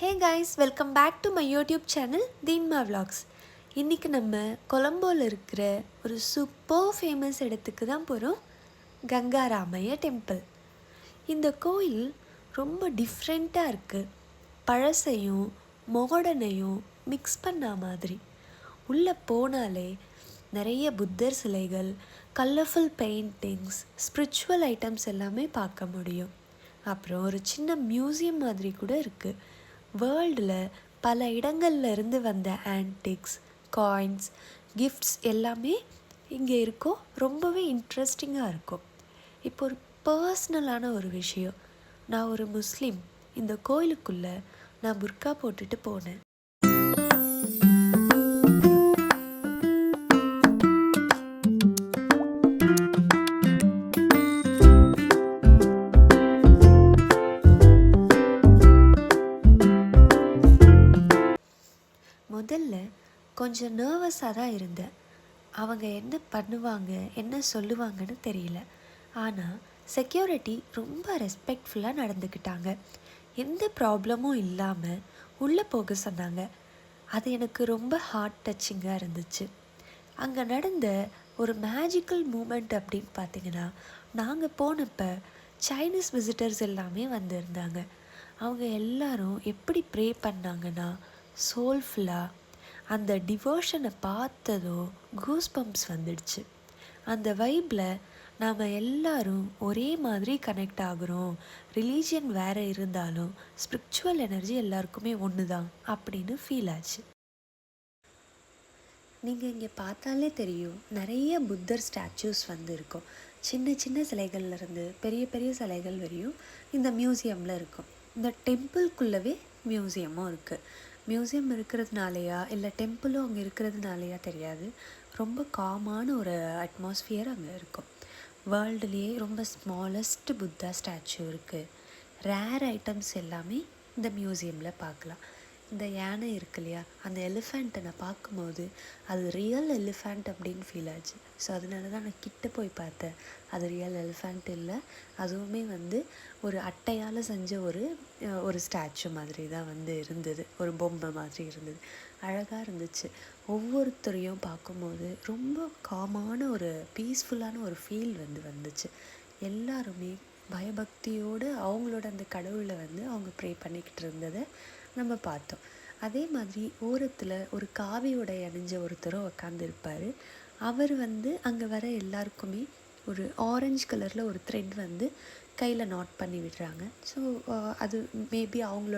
Hey guys, welcome back to my YouTube channel Theenma vlogs. இன்றைக்கி நம்ம கொலம்போவில் இருக்கிற ஒரு சூப்பர் ஃபேமஸ் இடத்துக்கு தான் போகிறோம், கங்காராமையா டெம்பிள். இந்த கோயில் ரொம்ப டிஃப்ரெண்ட்டாக இருக்குது. பழசையும் மாடர்னையும் மிக்ஸ் பண்ண மாதிரி. உள்ளே போனாலே நிறைய புத்தர் சிலைகள், கலர்ஃபுல் பெயிண்டிங்ஸ், ஸ்பிரிச்சுவல் ஐட்டம்ஸ் எல்லாமே பார்க்க முடியும். அப்புறம் ஒரு சின்ன மியூசியம் மாதிரி கூட இருக்குது. வேர்ல்டில் பல இடங்கள்ல இருந்து வந்த ஆன்டிக்ஸ், காயின்ஸ், கிஃப்ட்ஸ் எல்லாமே இங்கே இருக்கும். ரொம்பவே இன்ட்ரெஸ்டிங்காக இருக்கும். இப்போ ஒரு பர்ஸ்னலான ஒரு விஷயம், நான் ஒரு முஸ்லீம். இந்த கோயிலுக்குள்ளே நான் புர்கா போட்டுட்டு போனேன். முதல்ல கொஞ்சம் நர்வஸாக தான் இருந்தேன். அவங்க என்ன பண்ணுவாங்க, என்ன சொல்லுவாங்கன்னு தெரியல. ஆனால் செக்யூரிட்டி ரொம்ப ரெஸ்பெக்ட்ஃபுல்லாக நடந்துக்கிட்டாங்க. எந்த ப்ராப்ளமும் இல்லாமல் உள்ளே போக சொன்னாங்க. அது எனக்கு ரொம்ப ஹார்ட் டச்சிங்காக இருந்துச்சு. அங்கே நடந்த ஒரு மேஜிக்கல் மூமெண்ட் அப்படின்னு பார்த்தீங்கன்னா, நாங்கள் போனப்போ சைனீஸ் விசிட்டர்ஸ் எல்லாமே வந்திருந்தாங்க. அவங்க எல்லாரும் எப்படி ப்ரே பண்ணாங்கன்னா, சோல்ஃபுல்லாக. அந்த டிவோஷனை பார்த்ததோ கூஸ் பம்ப்ஸ் வந்துடுச்சு. அந்த வைப்பில் நாம் எல்லாரும் ஒரே மாதிரி கனெக்ட் ஆகுறோம். ரிலீஜியன் வேறு இருந்தாலும் ஸ்பிரிச்சுவல் எனர்ஜி எல்லாருக்குமே ஒன்று தான் அப்படின்னு ஃபீல் ஆச்சு. நீங்கள் இங்கே பார்த்தாலே தெரியும், நிறைய புத்தர் ஸ்டாச்சூஸ் வந்து இருக்கும். சின்ன சின்ன சிலைகள்லேருந்து பெரிய பெரிய சிலைகள் வரையும் இந்த மியூசியமில் இருக்கும். இந்த டெம்பிள்குள்ளவே மியூசியமும் இருக்குது. மியூசியம் இருக்கிறதுனாலையா இல்லை டெம்பிளும் அங்கே இருக்கிறதுனாலையா தெரியாது, ரொம்ப காமான ஒரு அட்மாஸ்ஃபியர் அங்கே இருக்கும். வேர்ல்டுலேயே ரொம்ப ஸ்மாலஸ்ட் புத்தா ஸ்டாச்சு இருக்குது. ரேர் ஐட்டம்ஸ் எல்லாமே இந்த மியூசியமில் பார்க்கலாம். இந்த யானை இருக்கு இல்லையா, அந்த எலிஃபெண்ட்டை நான் பார்க்கும்போது அது ரியல் எலிஃபெண்ட் அப்படின்னு ஃபீல் ஆச்சு. ஸோ அதனால தான் நான் கிட்ட போய் பார்த்தேன். அது ரியல் எலிஃபெண்ட் இல்லை, அதுவுமே வந்து ஒரு அட்டையால் செஞ்ச ஒரு ஸ்டாச்சு மாதிரி தான் வந்து இருந்தது. ஒரு பொம்மை மாதிரி இருந்தது. அழகாக இருந்துச்சு. ஒவ்வொருத்தரையும் பார்க்கும்போது ரொம்ப காமான ஒரு பீஸ்ஃபுல்லான ஒரு ஃபீல் வந்துச்சு. எல்லாருமே பயபக்தியோடு அவங்களோட அந்த கடவுளை வந்து அவங்க ப்ரே பண்ணிக்கிட்டு இருந்ததை நம்ம பார்த்தோம். அதே மாதிரி ஓரத்தில் ஒரு காவி உடை அணிஞ்ச ஒருத்தரும் உட்காந்துருப்பார். அவர் வந்து அங்கே வர எல்லாருக்குமே ஒரு ஆரஞ்சு கலரில் ஒரு த்ரெட் வந்து கையில் நாட் பண்ணி விடுறாங்க. ஸோ அது மேபி அவங்களோட